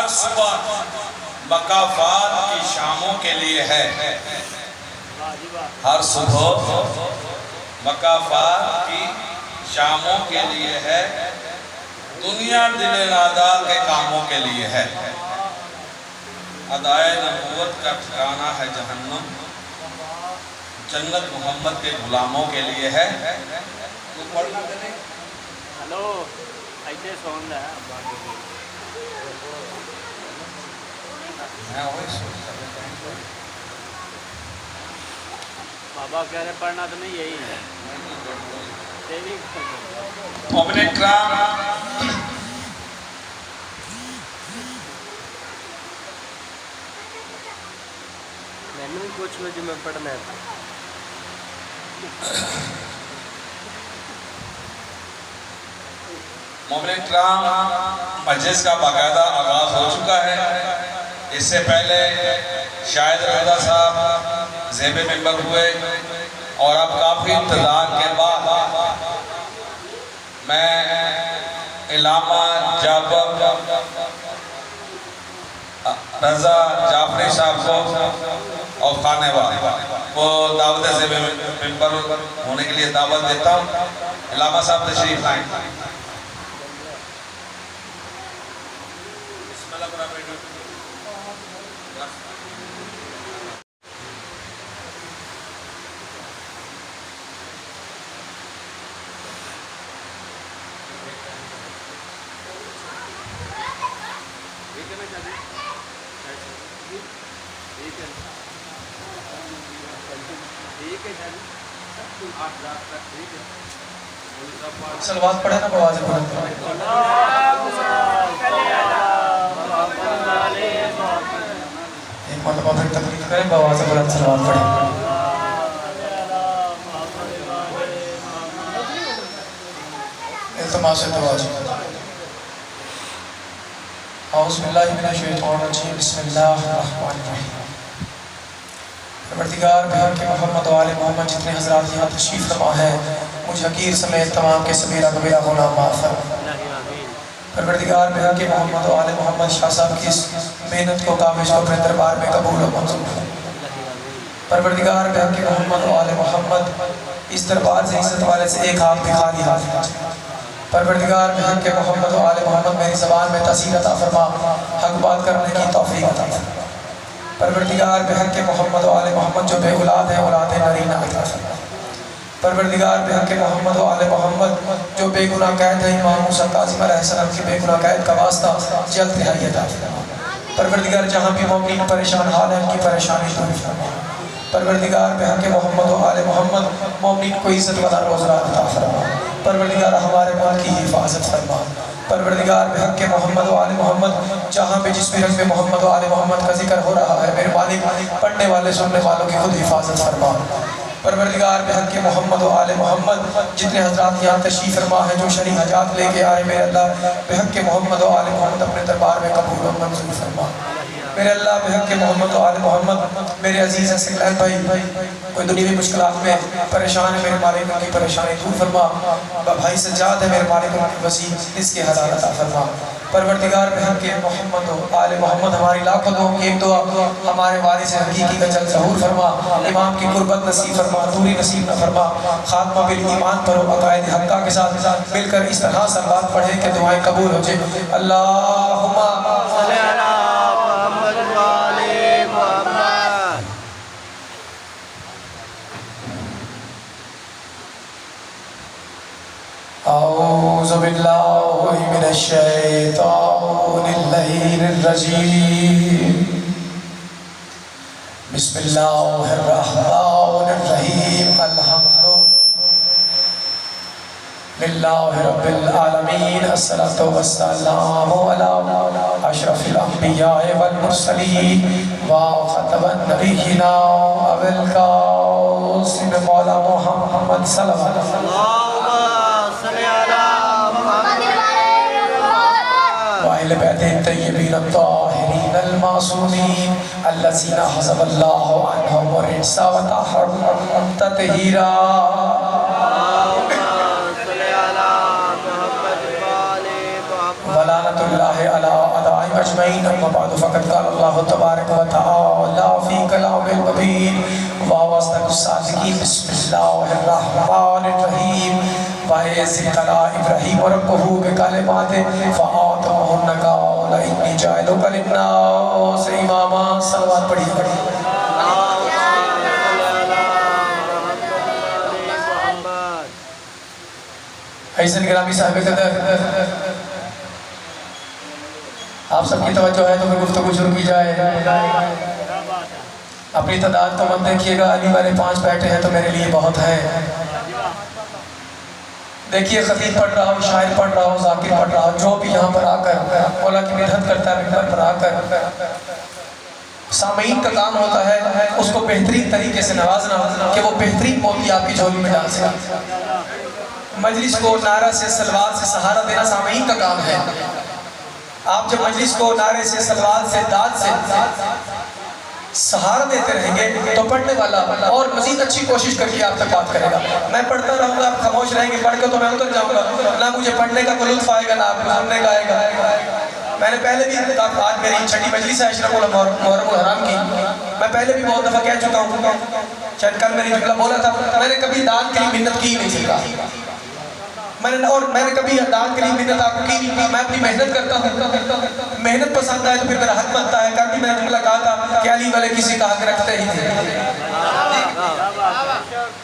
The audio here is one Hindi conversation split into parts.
हर सुबह मकाफात की शामों के लिए है, हर सुबह मकाफात की शामों के लिए है, दुनिया दिल नादार के कामों के लिए है। अदाए नबूवत का ठिकाना है जहन्नम, जन्नत मोहम्मद के गुलामों के लिए है। तो पढ़ना करें। हेलो ऐसे सोन है बाबा कह रहे पढ़ना तो नहीं यही है। मोमिन इकराम, मैंने भी कुछ में जो मैं पढ़ना है। मोमिन इकराम, मजलिस का बाकायदा आगाज हो चुका है। इससे पहले शायद रजा साहब ज़ेबे मेंबर हुए और अब काफ़ी इंतज़ार के बाद मैं इलामा रजा जाफरी साहब को और खानेवाल को दावत ज़ेबे मेंबर होने के लिए दावत देता हूँ। इलामा साहब तशरीफ लाएं। सलवात पढ़े ना बवाज़ बुलंद एक मरतबा फिर तकलीफ करें, बवाज़ बुलंद सलवात पढ़े। इल्तिमास से तवाज़ु। औज़ु बिल्लाहि मिनश शैतानिर रजीम, बिस्मिल्लाहिर रहमानिर रहीम। परवरदिगार घर के मोहम्मद वाले मोहम्मद जितने हज़रात यहाँ तशरीफ़ फरमा है, मुझ हकीर समेत तमाम के सबीरा कबीरा गुनाह माफ़ फरमा। परवरदिगार घर के मोहम्मद वाले मोहम्मद शाह साहब की इस मेहनत को काबिज को अपने दरबार में कबूल और मंजूर फरमा। परवरदिगार घर के मोहम्मद वाले मोहम्मद इस दरबार से इज्जत वाले से एक हाथ भी खाली हाथ। परवरदिगार घर के मोहम्मद वाले मोहम्मद मेरी ज़बान में तसीर अता फरमा, हक बात करने की तौफीक अता फरमा। परवरदिगार बहक के मोहम्मद वाले मोहम्मद जो बेऔलाद है औलाद नरीना अता फरमा। परवरदिगार बहक के मोहम्मद वाले मोहम्मद जो बेगुनाह कैद है इमाम मूसा काज़िम अलैहिस्सलाम की बेगुनाह कैद का वास्ता जल्द रिहाई अता फरमा। परवरदिगार जहाँ भी मोमिन परेशान हाल है उनकी परेशानी दूर फरमा। परवरदिगार बहक के मोहम्मद वाले मोहम्मद मोमिन को इज़्ज़त वाला रोज़गार अता फरमा। परवरदिगार हमारे मुल्क की हिफाजत फरमा। परवरदिगार बहक के मोहम्मद वाले मोहम्मद जहाँ पे जिस भी रंग में मोहम्मद वाले मोहम्मद का जिक्र हो रहा है, मेरे मालिक पढ़ने वाले सुनने वालों की खुद हिफाजत फरमा। परवरदिगार बहक के मोहम्मद वाले मोहम्मद जितने हज़रात यहाँ तशरीफ़ फरमा है, जो शरई हजात लेके आए, मेरे अल्लाह बहक के मोहम्मद वाले मोहम्मद अपने दरबार में कबूल और मंजूर फरमा। मेरे अल्लाह बहक के मोहम्मद वाले मोहम्मद मेरे अजीज़ असलैन भाई कोई दुनियावी मुश्किलात में परेशान है, मेरे मालिक उनकी परेशानी दूर फरमा। भाई सज्जाद है, मेरे मालिक उनकी वसी इसके हलाल अता फरमा। परवरदिगार बहक के मोहम्मद आले मोहम्मद हमारी लाखों दुआओं की एक दुआ हमारे वारिस हकीकी का जल ज़हूर फरमा। इमाम की कुर्बत नसीब फरमा, दूरी नसीब न फरमा। खात्मा बिल ईमान पर अक़ायद हक़्क़ा के साथ मिलकर इस तरह सलात पढ़े कि दुआएं कबूल हो जाए। अल्लाहुम्मा सल्ली अला मुहम्मद व आले मुहम्मद। औज़ु बिल्लाहि मिनश शैतानिर रजीम। बिस्मिल्लाहिर रहमानिर रहीम। अल्हम्दुलिल्लाहि रब्बिल आलमीन। अस्सलातु वस्सलामु अला अशरफिल अंबिया वल मुरसलीन व खतमन नबिय्यिना अबुल कासिम मौला मुहम्मद सल्लल्लाहु अलैहि वसल्लम अल्लज़ीना हज़बल्लाहु अन्हुम रिज़्क़ा व तहर्रम तत्हीरा। वलानतुल्लाहि अला अदाई अजमईन अम्मा बाद फ़क़द क़ाल अल्लाहु तबारक व तआला फ़ी कलामिल मुबीन व वस्तकुस सादिकीन बिस्मिल्लाहिर रहमानिर रहीम व ज़िकरा इब्राहीम रब्बहू बिकलिमातिन फ़अतमहुन्ना क़ाल इन्नी जाइलुका लिन्नास इमामा। सलवात पढ़िए। ऐसे गिरामी साहिब कदर, आप सबकी तवज्जो है तो फिर गुफ्तगू शुरू की जाए। अपनी तादाद को मत देखिएगा, अली वाले 5 बैठे हैं तो मेरे लिए बहुत है। देखिए खतीब पढ़ रहा हो, शायर पढ़ रहा हो, जाकिर पढ़ रहा हो, जो भी यहाँ पर आकर मौला की मिन्नत करता है, मिंबर पर आकर सामीन का काम होता है उसको बेहतरीन तरीके से नवाजना कि वो बेहतरीन मोती आपकी झोली में डाल सके। मजलिस को नारा से सलवात से सहारा देना सामीन का काम है। आप जब मजलिस को नारे से सलवात से दाद से सहारा देते रहेंगे तो पढ़ने वाला और मजीद अच्छी कोशिश करके आप तक बात करेगा। मैं पढ़ता रहूँगा, आप खामोश रहेंगे, पढ़ के तो मैं उतर जाऊँगा, ना मुझे पढ़ने का कोई लुत्फ आएगा ना आपको सुनने का आएगा। मैंने पहले भी आज मेरी छठी मजलिस है अशरफुल मुहर्रम हराम की, मैं पहले भी बहुत दफ़ा कह चुका हूँ, शायद कल मैंने जुमला बोला था, मैंने कभी दान के लिए मिन्नत की नहीं सकता। मैंने कभी दान के लिए मिन्नत आपको की नहीं। मैं अपनी मेहनत करता हूँ, मेहनत पसंद आए तो फिर मेरा हक बनता है। कल भी मैंने जुमला कहा था कि अली वाले किसी का हक रखते ही थे।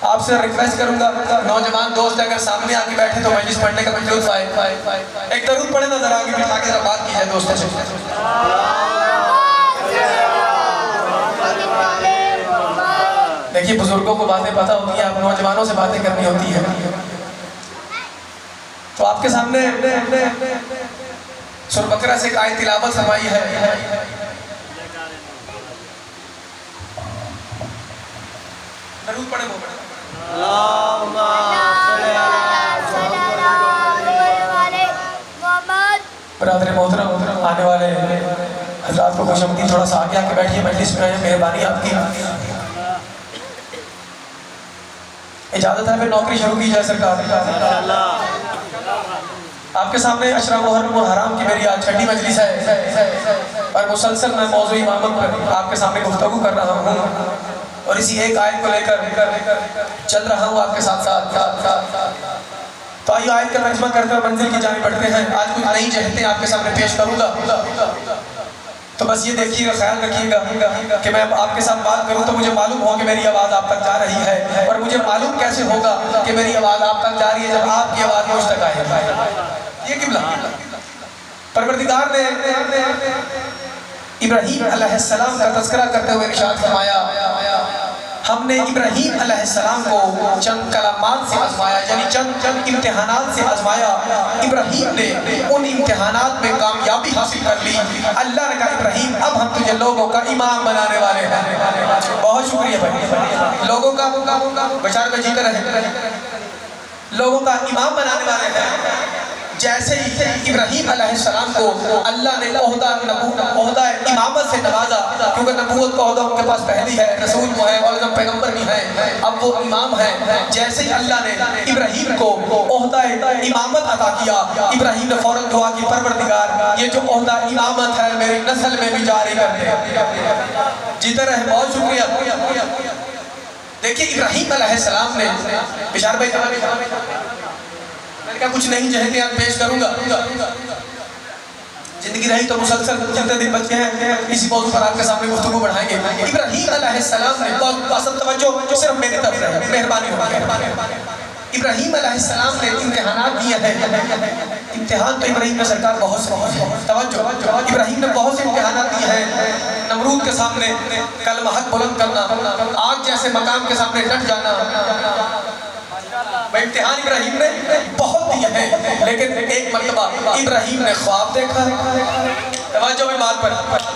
आपसे रिक्वेस्ट करूंगा, नौजवान दोस्त अगर सामने आके बैठे तो मजलिस पढ़ने का कुछ लुत्फ आए। एक दरूद पढ़े ना, जरा आगे बिठा के जरा बात की जाए दोस्तों से। देखिए बुजुर्गों को बातें पता होती है, आप नौजवानों से बातें करनी होती है। तो आपके सामने सूरह बकरा से एक आयत तिलावत फरमाई है। दरूद पढ़े वो बरादर मोहतरम आने वाले हजरात को खुशमदी, थोड़ा सा आगे आके बैठिए, मजलिस में आए, मेहरबानी आपकी। इजाजत है फिर नौकरी शुरू की जाए सरकार। आपके सामने अशरा मुहर्रम हराम की मेरी आज छठी मजलिस है और मुसलसल मैं मौजू इमामत पर आपके सामने गुफ्तगू कर रहा हूँ और इसी एक आयत को लेकर चल रहा हूँ आपके साथ साथ। तो आइए आयत का तर्जुमा करते हुए मंजिल की जाने बढ़ते हैं। आज कुछ नई जहतें आपके सामने पेश करूँगा, तो बस ये देखिएगा, ख्याल रखिएगा कि मैं आपके साथ बात करूं तो मुझे मालूम हो कि मेरी आवाज़ आप तक जा रही है, और मुझे मालूम कैसे होगा कि मेरी आवाज़ आप तक जा रही है जब आपकी आवाज़ मुझ तक आए। ये किबला परवरदिगार ने इब्राहीम अलैहिस्सलाम का तज़किरा करते हुए इरशाद फरमाया, हमने इब्राहीम अलैहिस्सलाम को चंद कलामात से आजमाया, यानी चंद इम्तिहानात से आजमाया। इब्राहीम ने उन इम्तिहानात में कामयाबी हासिल कर ली। अल्लाह ने कहा इब्राहीम अब हम तुझे लोगों का इमाम बनाने वाले हैं। बहुत शुक्रिया भाई, लोगों का बेचारे में जीते रहे, लोगों का इमाम बनाने वाले हैं। जैसे ही इब्राहीम अलैहिस्सलाम को अल्लाह ने ओहदा इमामत से नवाजा, क्योंकि नबूवत का ओहदा उनके पास पहली है, रसूल वो है और पैगंबर भी है, अब वो इमाम है। जैसे ही अल्लाह ने इब्राहीम को ओहदा इमामत अता किया, इब्राहीम ने फौरन दुआ की, परवरदिगार ये जो ओहदा इमामत है मेरी नस्ल में भी जारी कर दे। जीते रहे, बहुत शुक्रिया। देखिए इब्राहीम अलैहिस्सलाम ने बिशार भाई मैंने कहा कुछ नहीं जहते आज पेश करूंगा। जिंदगी रही तो मुसलसल जितने दिन बचे हैं इसी मौजू पर आपके सामने गुफ्तगू बढ़ाएंगे। इब्राहीम अलैहिस्सलाम ने बहुत तवज्जो सिर्फ मेरी तरफ रहे, मेहरबानी होगी। इब्राहीम अलैहिस्सलाम ने इम्तिहानात दिए हैं। इम्तिहान तो इब्राहीम ने सरकार बहुत तवज्जो, इब्राहीम ने बहुत से इम्तिहानात दिए हैं। नमरूद के सामने कलमा हक बुलंद करना, आग जैसे मकाम के सामने डट जाना, इम्तिहान इब्राहीम ने बहुत दिए हैं। लेकिन एक मर्तबा इब्राहीम ने ख्वाब देखा, तवज्जो में बात पर,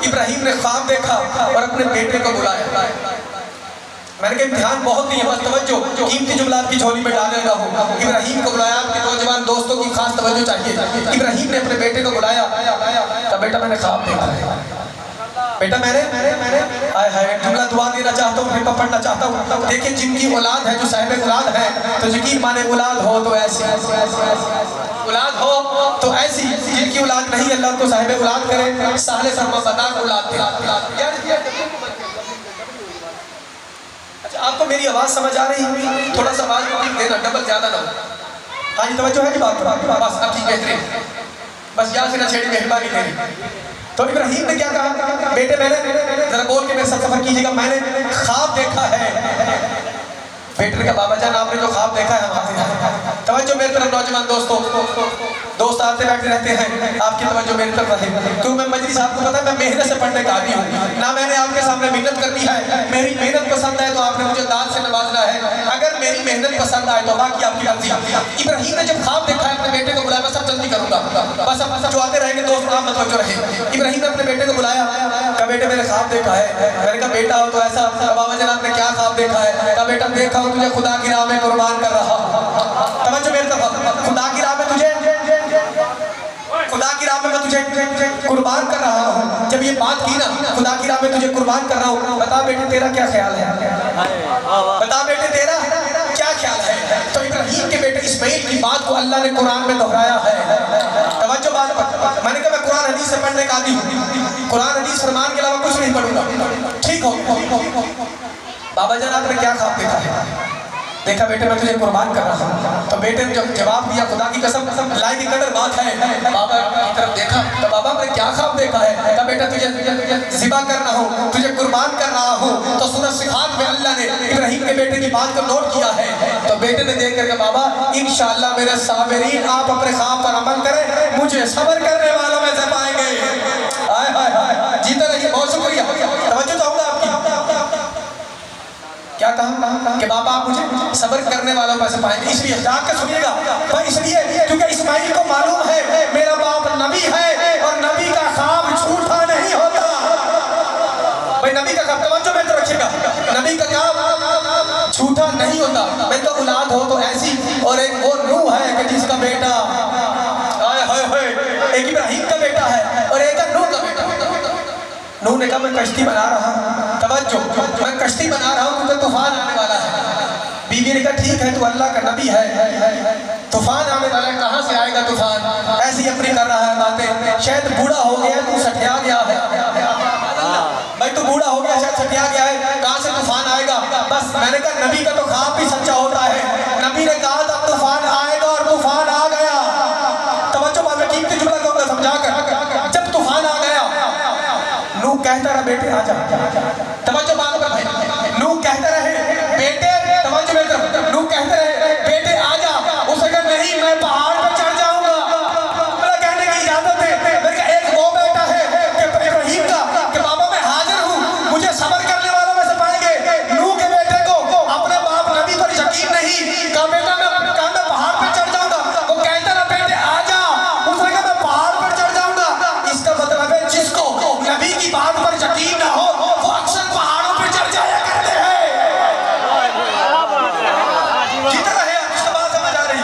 इब्राहीम ने ख्वाब देखा और अपने बेटे को बुलाया। मैंने कहा इम्तिहान बहुत दिए, बस तवज्जो, कीमती जुमला आपकी झोली में डालने लगा हूँ। इब्राहीम को बुलाया, आपके नौजवान दोस्तों की खास तवज्जो चाहिए। इब्राहीम ने अपने बेटे को बुलाया, तब बेटा मैंने ख्वाब देखा है। बेटा मैंने हाय हाय एक जुमला दुआ देना चाहता हूँ, फिर पढ़ना चाहता हूँ। देखिए जिनकी औलाद है, जो साहिब औलाद है, तो यकीन माने औलाद हो तो ऐसी, औलाद हो तो ऐसी। जिनकी औलाद नहीं, अल्लाह उनको साहिब औलाद करे, साले सरमदा औलाद दे। अच्छा आपको मेरी आवाज़ समझ आ रही है? थोड़ा सा आवाज़ को देना, डबल ज़्यादा ना हो। हाँ जी तवज्जो है कि बात बस अब ठीक बेहतरीन, बस यहाँ से ना छेड़ी, मेहरबानी करें। तो इब्राहिम ने क्या कहा? बेटे मैंने, जरा बोल के मेरे साथ सफर कीजिएगा, मैंने ख्वाब देखा है। बेटे का बाबा जान आपने जो ख्वाब देखा है हमारे, तवज्जो मेरी तरफ नौजवान दोस्तों, दोस्त आते बैठे रहते हैं, आपकी तवज्जो मेरी तरफ रहे। क्यों मैं मजलिस आपको पता है मैं मेहनत से पढ़ने का आदी हूँ ना, मैंने आपके सामने मेहनत करनी है। मेरी मेहनत पसंद है तो आपने मुझे दाद से नवाजना है, अगर मेरी मेहनत पसंद आए तो बाकी आपकी मर्जी। इब्राहिम ने जब ख्वाब देखा है अपने बेटे को बुलाया, मैं सब जल्दी करूंगा, बस अब जो आते रहेंगे दोस्त आप तवज्जो रहे। इब्राहिम ने अपने बेटे को बुलाया, कहा बेटे मैंने ख्वाब देखा है। मैंने कहा बेटा हो तो ऐसा, बाबा जान आपने क्या ख्वाब देखा है? कहा बेटा देखा हूँ तुझे खुदा की राह में कुर्बान कर रहा हूँ। तवज्जो मेरी तरफ, खुदा की राह में तुझे, खुदा की राह में मैं तुझे कुर्बान कर रहा हूँ। जब ये बात की ना, खुदा की राह में तुझे कुर्बान कर रहा हूँ, बता बेटे तेरा क्या ख्याल है? बता बेटे तेरा क्या ख्याल है? तो इब्राहिम के बेटे इस्माइल की बात को अल्लाह ने कुरान में दोहराया है। तवज्जो बात पर, मैंने कहा मैं कुरान हदीस से पढ़ने का आदी हूँ, कुरान हदीस फरमान के अलावा कुछ नहीं पढ़ूंगा। ठीक हो बाबा जान आपने क्या ख्वाब देखा है? देखा बेटे मैं तुझे कुर्बान कर रहा हूँ। तो बेटे ने जब जवाब दिया, खुदा की कसम लाई की कदर बात है, बाबा की तरफ देखा तो बाबा ने क्या ख्वाब देखा है? कहा बेटा तुझे ज़िबा कर रहा हूँ, तुझे कुर्बान कर रहा हूँ। तो सूरह सिफात में अल्लाह ने इब्राहिम के बेटे की बात को नोट किया है। तो बेटे ने देख करके बाबा इंशाअल्लाह मेरे साबिरीन आप अपने ख्वाब पर अमल करें, मुझे सब्र करने वालों में से पाएंगे। हाय हाय हाय, जीते रहिए, बहुत शुक्रिया। तवज्जो चाहूँगा आपकी, क्या कहा कि बाबा आप मुझे सब्र करने वालों में से पाएंगे। इसलिए जाग के सुनिएगा, पर इसलिए क्योंकि इस्माइल को मालूम है मेरा बाप नबी है और नबी का ख्वाब झूठा नहीं होता। भाई नबी का ख्वाब, तवज्जो में तो रखिएगा, नबी का ख्वाब झूठा नहीं होता। मैं तो औलाद हो तो ऐसी, और एक वो नूह है कि जिसका बेटा एक इब्राहिम का बेटा है और एक नूह का बेटा। नूह ने कहा मैं कश्ती बना रहा हूँ, तवज्जो मैं कश्ती बना रहा हूँ क्योंकि तूफान आने वाला है। बीवी ने कहा ठीक है तू अल्लाह का नबी है, तूफान आने वाला है, कहाँ से आएगा तूफान? ऐसे ही अपनी कर रहा है बातें, शायद बूढ़ा हो गया तू सठिया गया है, भाई तू बूढ़ा हो गया शायद सठिया गया है, कहाँ से तूफान आएगा? बस मैंने कहा नबी का तो ख्वाब भी सच्चा होता है। नबी ने कहा था तूफान आएगा और तूफान आ गया। तवज्जो बात में कीमती जुमला कहूँगा समझा कर, जब तूफान आ गया नूह कहता रहा बेटे आ जा। तवज्जो बात पर भाई, नूह कहते रहे बेटे, तवज्जो मेरी तरफ, नूह कहते रहे बेटे आ जा। उसने कहा नहीं मैं पहाड़ पर चढ़ जाऊंगा। मेरा कहने की इजाजत है, मेरे का एक वो बेटा है कि इब्राहिम का कि बाबा मैं हाजिर हूँ, मुझे सब्र करने वालों में से पाएंगे। नूह के बेटे को अपने बाप नबी पर यकीन नहीं, कहा बेटा मैं पहाड़ पर चढ़ जाऊंगा। वो कहता रहा बेटे आ जा, उसने कहा मैं पहाड़ पर चढ़ जाऊंगा। इसका मतलब है जिसको नबी की बात पर यकीन ना हो वो अक्सर पहाड़ों पर चढ़ जाया करते हैं। कितना है उसका बात समझ आ रही?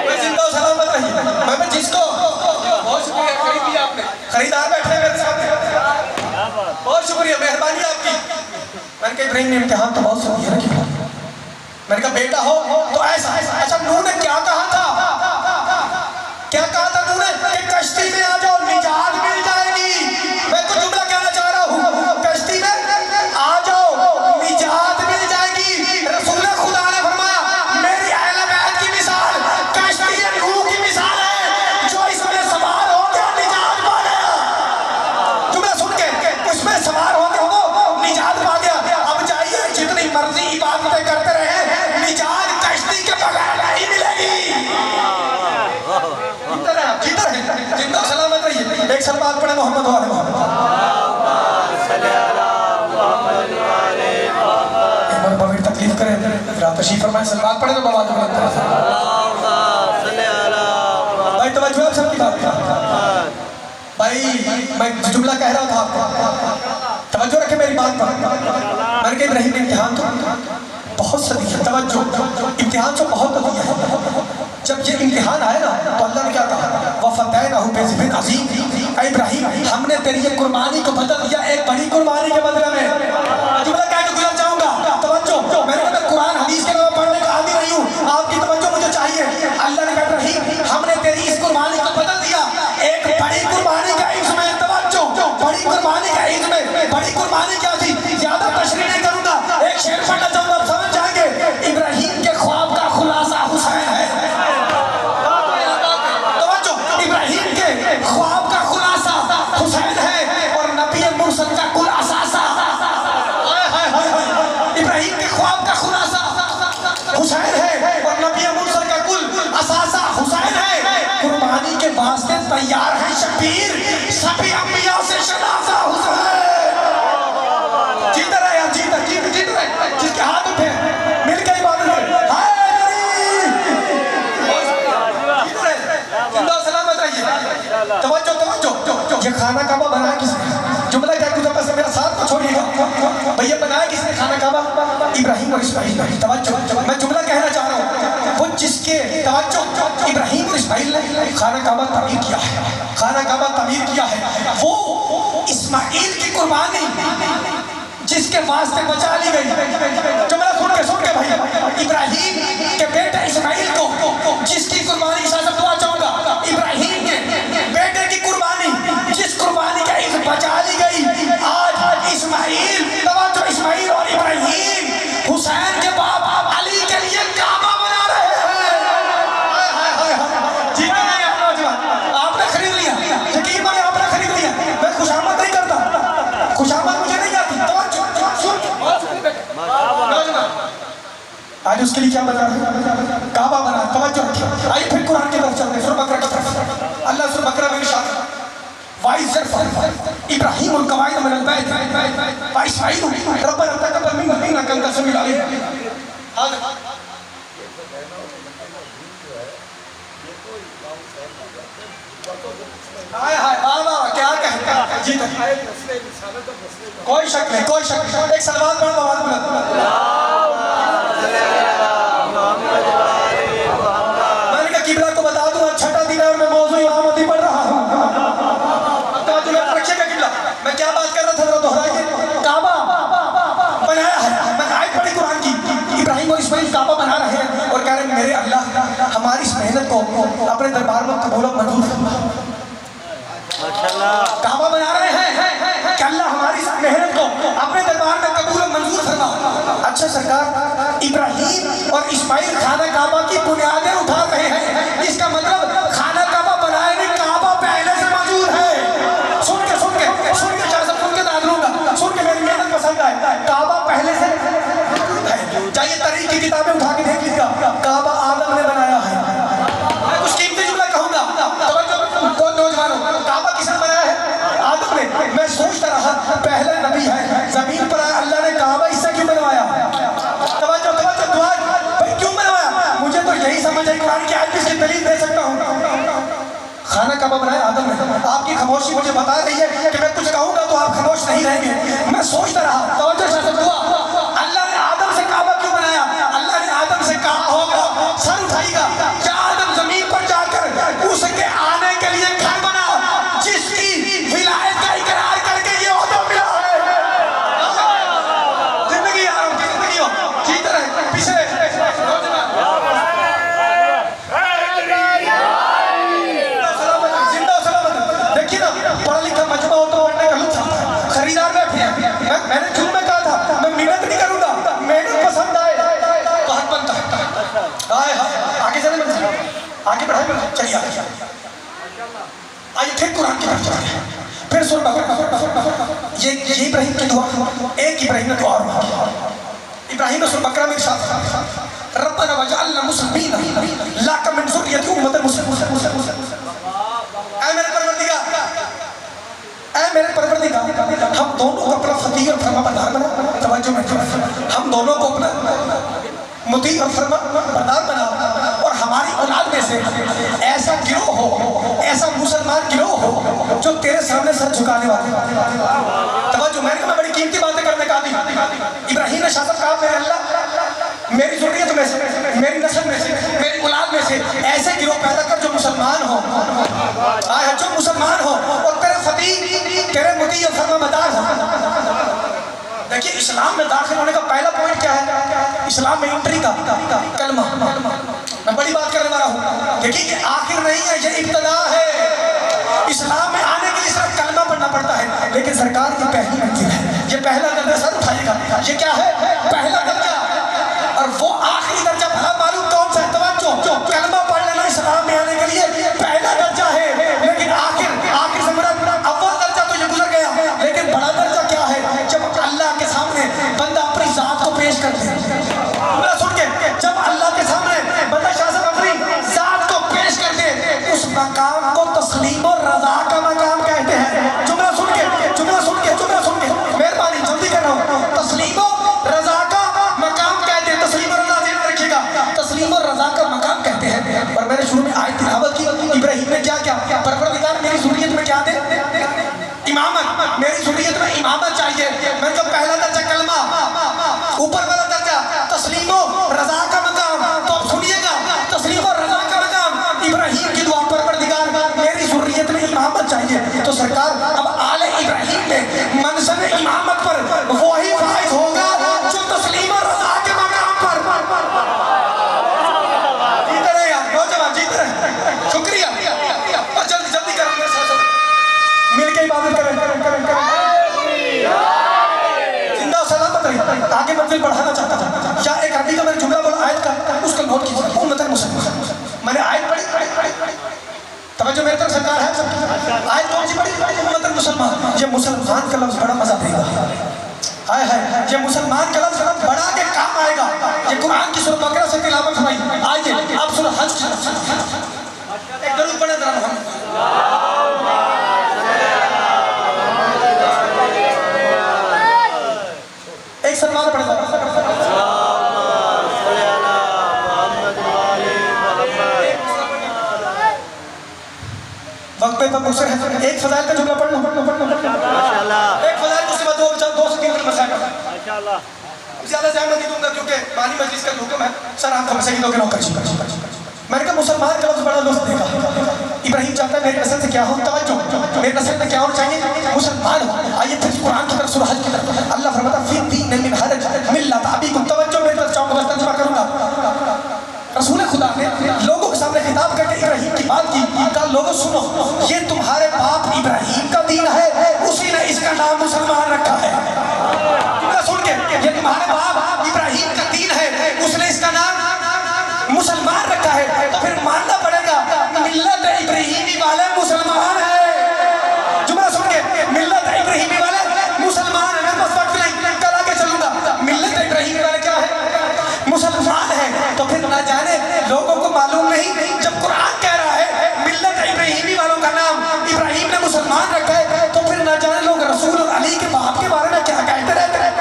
मैं जिंदा सलामत रही, मैं जिसको बहुत शुक्रिया खरीद दिया आपने, खरीदार बैठे हैं मेरे सामने, बहुत शुक्रिया मेहरबानी आपकी। मैंने कहा इब्राहिम ने इम्तिहान तो बहुत सही है ना, मैंने कहा बेटा हो तो ऐसा। अच्छा नूह ने क्या कहा था? क्या कहा था नूह ने कि कश्ती में आ जाओ निजात मिल जाएगी। मैं कुछ जुमला कहना चाह रहा हूँ, कश्ती में आ जाओ निजात मिल जाएगी। रसूल खुदा ने फरमाया मेरी अहले बैत की मिसाल कश्ती नूह की मिसाल है, जो इसमें सवार हो गया निजात पा गया। जुमला सुन के उसमें सवार हो गया वो निजात पा गया। अब जाइए जितनी मर्जी इबादतें करते रहे, निजात कश्ती के बगैर नहीं मिलेगी। जिंदा सलामत रहिए। एक सलवात पढ़े मोहम्मद वाले मोहम्मद। बगैर तकलीफ करे रात तशरीफ फरमाए, सलवात पढ़े तो बवाल भाई। तवज्जो आप सबकी बात भाई, मैं जुमला कह रहा था आपको, तवज्जो रखे मेरी बात पर। मैंने कहा इब्राहिम ने इम्तिहान तो बहुत सदी है, तवज्जो इम्तिहान तो बहुत दिया है। जब ये इम्तिहान आए ना तो अल्लाह ने क्या कहा? वफ़तैनहु बिज़िबिन अज़ीम, इब्राहिम हमने तेरी ये कुर्बानी को बदल दिया एक बड़ी कुर्बानी के बदले में। जुमला कह के गुजर जाऊंगा, तवज्जो, मैंने कहा कुरान हदीस के अलावा पढ़ने का आदी नहीं हूँ, आपकी तवज्जो मुझे चाहिए। अल्लाह ने कहा इब्राहिम हमने तेरी इस कुर्बानी को बदल दिया एक बड़ी कुर्बानी का इसमें। तवज्जो, बड़ी कुर्बानी का इसमें। बड़ी कुर्बानी क्या थी, ज्यादा तशरीह नहीं करूंगा, एक शेर पढ़ना चाहूंगा, समझ जाएंगे। इब्राहिम के ख्वाब का खुलासा हुसैन है। तवज्जो, इब्राहिम के ख्वाब का खुलासा हुसैन है और नबी मुरसल का कुल असासा। इब्राहिम के ख्वाब का खुलासा हुसैन है और नबी मुरसल का कुल असासा हुसैन है। कुर्बानी के वास्ते तैयार है शबीर, सभी अंबिया से शनासा हुसैन। जीता रहे यार, जीता जीत जीत रहे, जिसके हाथ उठे मिल गई बात है। सलामत रहिए। तवज्जो तवज्जो, ये खाना काबा बनाया किसने? जुमला क्या कुछ बस मेरा साथ को छोड़िएगा भैया, बनाया किसने खाना काबा? इब्राहिम और इस्माइल। तवज्जो, मैं जुमला कहना चाह रहा हूँ, वो जिसके तवज्जो इब्राहिम और इस्माइल ने खाना काबा तामीर किया है, खाना काबा तामीर किया है, वो इस्माइल की कुर्बानी जिसके वास्ते बचा ली गई। जुमला सुन के भाई, इब्राहिम के बेटे इस्माइल को जिसकी कुर्बानी के साथ दुआ चाहूंगा, इब्राहिम के बेटे की कुर्बानी जिस कुर्बानी का बचा ली गई, आज इस्माइल, तवज्जो, इस्माइल और इब्राहिम हुसैन के बाप अली के लिए काबा बना रहे हैं। जीना नहीं आप नौजवान, आपने खरीद लिया, यकीन माने आपने खरीद लिया। मैं खुशामद नहीं करता, खुशामद मुझे नहीं आती। तवज्जो सुन, आज उसके लिए क्या बना रहे हैं? काबा बना। तवज्जो रखिए, आइए फिर कुरान की तरफ चलते हैं। सूरह बकरा की तरफ। अल्लाह सूरह बकरा में इरशाद इब्राहिम उल कवाइद मिनल बैत व इस्माइल रब्बना तक़ब्बल मिन्ना इन्नका अंतस समीउल अलीम। हाय हाय वाह वाह, क्या कहते हैं जी। कोई शक नहीं, कोई शक नहीं। एक सलवात पढ़ो, आवाज बुलंद। मैंने कहा किबला को बता दूं, आज छठा दिन है और मैं मौजू इमामती पढ़ रहा हूँ। मैं क्या बात कर रहा था, दोहराइए। काबा बनाया है, मैं आयत पढ़ी कुरान की, इब्राहिम और इस्माइल काबा बना रहे हैं और कह रहे हैं मेरे अल्लाह हमारी इस मेहनत को अपने दरबार में कबूल और मंजूर फरमा। काबा बना रहे हैं कि अल्लाह हमारी इस मेहनत को अपने दरबार में कबूल और मंजूर फरमा। अच्छा सरकार, इब्राहिम और इस्माइल खाना काबा की बुनियादें उठा रहे हैं, इसका मतलब खाना काबा बनाए नहीं, काबा पहले से मौजूद है। सुन के दाद लूंगा, सुन के मेरी मेहनत पसंद आए। काबा पहले से है, चाहिए तरीक़ की किताबें उठा के देख लीजिएगा, काबा आदम ने बनाया है। मैं कुछ कीमती जुमला कहूंगा, कौन नौजवानों, काबा किसने बनाया है? आदम ने। मैं सोचता रहा पहला नबी है, जमीन पर आया, अल्लाह ने काबा इससे क्यों बनवाया? तवज्जो तवज्जो, दुआ भाई क्यों बनवाया? मुझे तो यही समझ है, कुरान की आयत भी इसकी दलील दे सकता हूँ। खाना काबा बनाया आदम ने। आपकी खामोशी मुझे बता रही है कि मैं कुछ कहूंगा तो आप खामोश नहीं रहेंगे। मैं सोचता रहा, तवज्जो से दुआ, अल्लाह ने आदम से काबा क्यों बनाया? अल्लाह ने आदम से कहा होगा, सर उठाएगा, क्या आदम जमीन पर जाकर उसके आने के लिए घर बना जिसकी विलायत का इकरार करके ये ओहदा मिला है। जिंदगी आराम की जिंदगी हो, जीते रहे पीछे। देखिए ना, पढ़ा लिखा मजमा हो तो पढ़ने का लुत्फ आता है। खरीदार बैठे हैं, मैंने शुरू में कहा था मैं मेहनत नहीं करूंगा, मेहनत पसंद आए तो हक बनता है। हाय हाय, आगे चले, आगे बढ़ाए, चलिए आइए फिर कुरान की तरफ चलते हैं। फिर सुन ये इब्राहिम की दुआ, एक इब्राहिम ने दुआ मांगी। इब्राहिम ने सुन बकरा में इरशाद रब्बना वजअलना मुस्लिमीन लका मिन ज़ुर्रिय्यति उम्मतन मुस्लिमीन। ऐ मेरे परवरदिगार, हम दोनों को अपना फकीर और फरमाबरदार बना। तवज्जो में, हम दोनों को अपना मुती और फरमाबरदार बना और हमारी औलाद में से ऐसा गिरोह हो, ऐसा मुसलमान गिरोह हो जो तेरे सामने सर झुकाने वाले। तवज्जो, मैं बड़ी कीमती बातें करने का आदी। इब्राहिम ने शासक कहा मेरे अल्लाह मेरी ज़ुर्रियत में से, मेरी नस्ल में से, मेरी औलाद में से ऐसे गिरोह पैदा कर जो मुसलमान हो, जो मुसलमान हो और तेरे देखिए इस्लाम में दाखिल होने का पहला पॉइंट क्या है? इस्लाम में एंट्री का कलमा। मैं बड़ी बात करने वाला हूँ। देखिए ये आखिर नहीं है, ये इब्तिदा है। इस्लाम में आने के लिए सिर्फ कलमा पढ़ना पड़ता है, लेकिन सरकार ये पहली मंजिल है, ये पहला दर्जा सर उठाएगा। ये क्या है? पहला दर्जा। और वो आखिरी दर्जा भला मालूम कौन सा है? तवज्जो, कलमा पढ़ लेना इस्लाम में आने के लिए पहला दर्जा है, लेकिन आखिर से मेरा अव्वल दर्जा तो ये गुजर गया, लेकिन बड़ा दर्जा क्या है? जब अल्लाह के सामने बंदा अपनी जात को पेश कर दे। सुन के, जब अल्लाह के सामने बंदा शाह साहब अपनी जात को पेश कर दे, उस मकाम को तस्लीम और रजा का मकाम कहते हैं। जुमला सुन के मेहरबानी जल्दी कर रहा हूँ। तस्लीम और रजा का मकाम कहते हैं। तस्लीम और रजा ध्यान रखिएगा, तस्लीम और रजा का मकाम कहते हैं। और मैंने शुरू में आयत तिलावत की, इब्राहिम ने क्या किया? परवरदिगार मेरी ज़ुर्रियत में क्या दे? इमामत। मेरी ज़ुर्रियत में इमामत चाहिए। मैं जो पहला दर्जा कलमा, ऊपर वाला दर्जा तस्लीम और रजा का मकाम। तो अब सुनिएगा, तस्लीम और रजा का मकाम, इब्राहिम की दुआ, परवरदिगार मेरी ज़ुर्रियत में इमामत चाहिए। तो सरकार अब आले इब्राहिम में मनसब इमामत पर वही फाइज होगा जो तस्लीम और रजा के मकाम पर। जीते रहे यार, नौजवान जीते रहे। शुक्रिया। और जल्दी करें, मेरे साथ मिलके इबादत करें। जिंदा सलामत रहे। आगे मंजिल बढ़ाना चाहता था। या एक अभी का मैंने जुमला बोला आयत का, उसका नोट कीजिए। उम्मतन मुसलमान, मैंने आयत पढ़ी, तवज्जो मेरी तरफ सरकार है सबकी। आयत कौन सी पढ़ी? उम्मतन मुसलमान। ये मुसलमान का लफ्ज बड़ा मजा देगा। हाय हाय, ये मुसलमान का लफ्ज बड़ा के काम आएगा। ये कुरान की सूरह बकरा से तिलावत सुनाई। आइए आप सूरह हज एक दरूद पढ़े जरा हम। एक सलमान पढ़े वक्त पे मुझसे एक फजाइल का जुमला पढ़ लो। एक फजाइल उसके बाद दो से तीन मिनट मसाइल माशाल्लाह। ज्यादा टाइम नहीं दूंगा क्योंकि मानी मजलिस का हुक्म है। सर आपको मसजिदों के नौकर। मैंने कहा मुसलमान का लफ्ज बड़ा लुत्फ देगा। इब्राहिम चाहता है मेरी नस्ल से क्या हो? तवज्जो, मेरी नस्ल में क्या होना चाहिए? मुसलमान हो। आइए फिर कुरान की तरफ, सूरह हज की तरफ। अल्लाह फरमाता फी दीन मिन हरज मिल्लत अबीकुम। तवज्जो मेरी तरफ चाहूंगा, बस तर्जुमा करूंगा। रसूल खुदा ने लोगों के सामने खिताब करके इब्राहिम की बात की। कहा लोगों सुनो, ये तुम्हारे बाप इब्राहिम का दीन है, उसी ने इसका नाम मुसलमान रखा है। सुन के, ये तुम्हारे बाप इब्राहिम का दीन है, उसने इसका नाम मुसलमान रखा है। तो फिर मानना पड़ेगा मिल्लत इब्राहिमी वाले मुसलमान है। जुमला सुन के, मिल्लत इब्राहिमी वाले मुसलमान है। मैं बस वक्त नहीं, कल आगे चलूंगा। मिल्लत इब्राहिमी वाले क्या है? मुसलमान है। तो फिर ना जाने लोगों को मालूम नहीं, जब कुरान कह रहा है मिल्लत इब्राहिमी वालों का नाम इब्राहिम ने मुसलमान रखा है, तो फिर ना जाने लोग रसूल और अली के बाप के बारे में क्या कहते रहते हैं।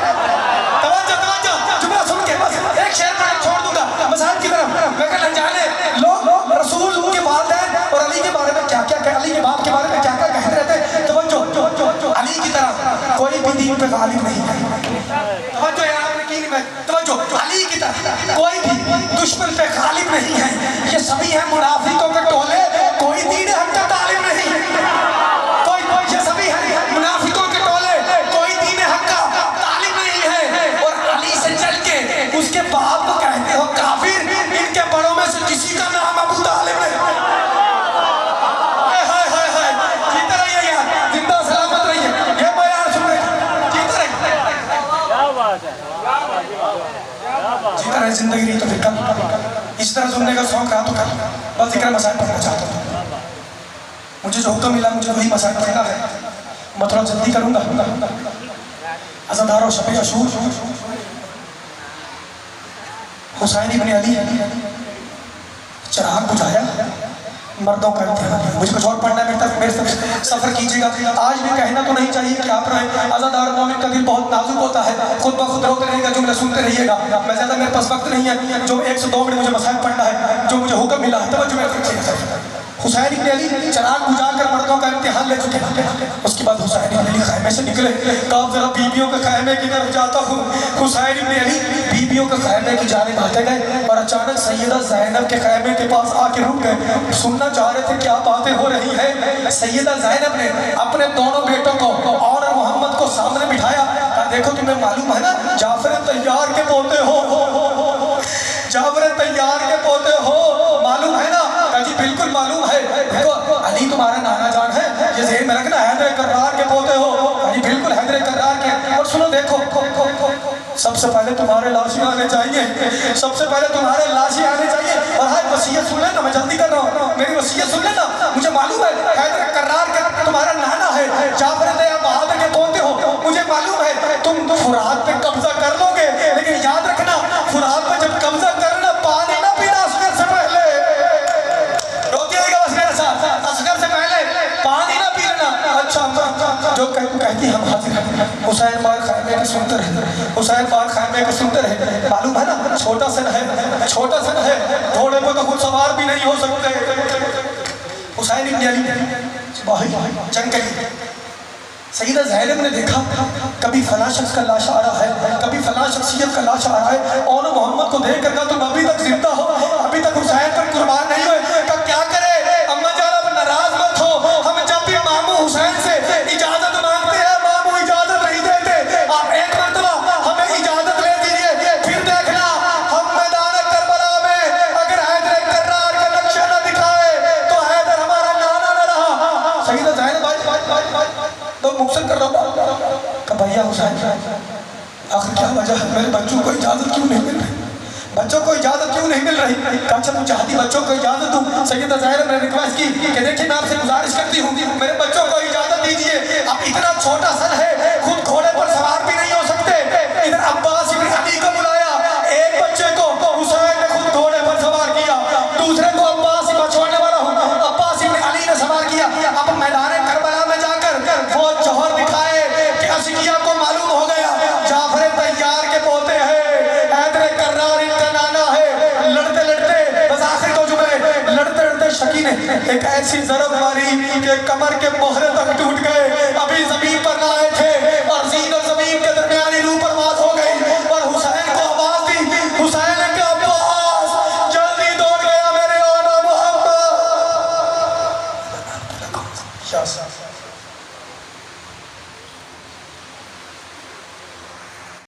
तवज्जो, जुमला सुन के बस एक शेर पढ़ छोड़ दूंगा मसाइल की तरफ। मैं कहना जाने लोग रसूल के वालिदैन और अली के बारे में क्या अली के बाप के बारे में क्या कहते रहते हैं। तवज्जो, अली की तरह कोई भी दीन पे गालिब नहीं है। तवज्जो यार, आपने की नहीं। मैं तवज्जो, अली की तरह कोई भी दुश्मन पे गालिब नहीं है। ये सभी हैं मुनाफिकों के टोले, कोई दीन हक का तालिब नहीं। ये सभी हैं मुनाफिकों के टोले, कोई दीन हक का तालिब नहीं है। और अली से चल के उसके बाप को कहते हो काफिर, इनके बड़ों में से किसी का नाम अबू तालिब नहीं। जीते रहिए यार, जिंदा सलामत रहिए। ये बयान सुन रहे, जीते रहिए। जीता रहे जिंदगी नहीं तो फिर कल इस तरह सुनने का शौक रहा तो कल बस जिक्र मसाइल पढ़ना चाहता हूँ। मुझे जो हुक्म मिला मुझे वही मसाइल पढ़ना है। मैं थोड़ा जल्दी करूँगा। अज़ादार शब अशूर हुसैन इब्न अली चिराग बुझाया, मर्दों का इम्तिहान। मुझे कुछ और पढ़ना है, मेरे साथ सफ़र कीजिएगा। आज भी कहना तो नहीं चाहिए कि आप रहे आज़ादार मोमिन का दिल बहुत नाजुक होता है, खुद ब खुद रोते रहेगा, जुमले सुनते रहिएगा। मैं ज़्यादा मेरे पास वक्त नहीं है, जो 1 से 2 मिनट मुझे मसाइल पढ़ना है, जो मुझे हुक्म मिला है। तवज्जो मेरे रखिएगा। हुसैन इब्न अली चिराग बुझाकर मर्दों का इम्तिहान ले चुके हैं। उसके बाद हुसैन इब्न अली खैमे से निकले। कहा जरा बीबियों के खैमे की तरफ जाता हूँ। हुसैन इब्न अली बीबियों के खैमे की जानिब आते गए और अचानक सैयदा ज़ैनब के खैमे के पास आके रुक गए। सुनना चाह रहे थे क्या बातें हो रही है। सैयदा ज़ैनब ने अपने दोनों बेटों को और मोहम्मद को सामने बिठाया। देखो तुम्हें मालूम है ना जाफर तैयार के पोते हो, जाफर तैयार के पोते हो, मालूम है ना? कहा जी बिल्कुल मालूम है। देखो अली तुम्हारा नाना जान है, ये ज़हन में रखना, हैदर कर्रार के पोते हो। कहा जी बिल्कुल हैदर कर्रार के। और सुनो देखो, सबसे पहले तुम्हारे लाशी आने चाहिए, सबसे पहले तुम्हारे लाशी आने चाहिए। और हाँ वसीयत सुन लेना, मैं जल्दी कर रहा हूँ, मेरी वसीयत सुन लेना। मुझे मालूम है हैदर कर्रार के तुम्हारा नाना है, जाफर बहादुर के पोते हो, मुझे मालूम है तुम फुरात पे कब्जा कर लोगे, लेकिन याद रखना फुरात पे जब कब्जा करना पानी ना पीना असगर से पहले, रोकिएगा असगर से पहले पानी ना पीना। अच्छा जो कहती हम हाजिर हैं, हुसैन बाग खैमे के सुनते रहे, हुसैन बाग खैमे के सुनते रहे। मालूम है ना छोटा सन है, छोटा सन है, घोड़े पर तो खुद सवार भी नहीं हो सकते। हुसैन इब्न अली जंग करी, सईदा ज़ैनब ने देखा कभी फला शख्स का लाश आ रहा है, कभी फला शख्सियत का लाश आ रहा है, और मोहम्मद को देख कर तुम अभी तक जिंदा हो, अभी तक हुसैन पर कुर्बान नहीं हुए। कब क्या करे अम्मा जान, अब नाराज मत हो, हम जब भी मामू हुसैन से इजाजत मांगते हैं मामू इजाजत नहीं देते, आप एक मरतबा हमें इजाजत ले दीजिए, फिर देखना हम मैदान करबला में अगर हैदर कर्रार का नक्शा न दिखाए तो हैदर हमारा नाना न रहा। सईदा ज़ैनब तो मुक्सर कर रहा हूँ भैया हुसैन आखिर क्या वजह है, मेरे बच्चों को इजाजत क्यों नहीं मिल रही, बच्चों को इजाजत क्यों नहीं मिल रही? अच्छा तुम चाहती बच्चों को इजाजत दूँ? सैयदा ज़ैनब ने रिक्वेस्ट की कि देखिए मैं आपसे गुजारिश करती हूँ मेरे बच्चों को इजाजत दीजिए। अब इतना छोटा सन है, खुद घोड़े पर सवार भी नहीं हो सकते। इधर अब्बास इब्न अली को बुलाया, एक बच्चे को हुसैन ने खुद घोड़े पर सवार किया, दूसरे को अब्बास मैं छोड़ने वाला हूँ, अब्बास इब्न अली ने सवार किया। अब मैदान करबला में जाकर वो जौहर दिखाए कि अशकिया को मालूम हो गया जाफर तैयार के पोते हैं, हैदर कर्रार इनका नाना है। लड़ते लड़ते बस आखिर दो जुमले, लड़ते लड़ते शकी ने एक ऐसी जरब मारी कि कमर के मोहरे तक टूट गए, अभी जमीन पर ना आए थे और जीन और जमीन के दरमियानी रूह परवाज हो गई। और हुसैन को आवाज दी, हुसैन ने कहा अब्बास जल्दी दौड़ गया मेरे आना मोहम्मद।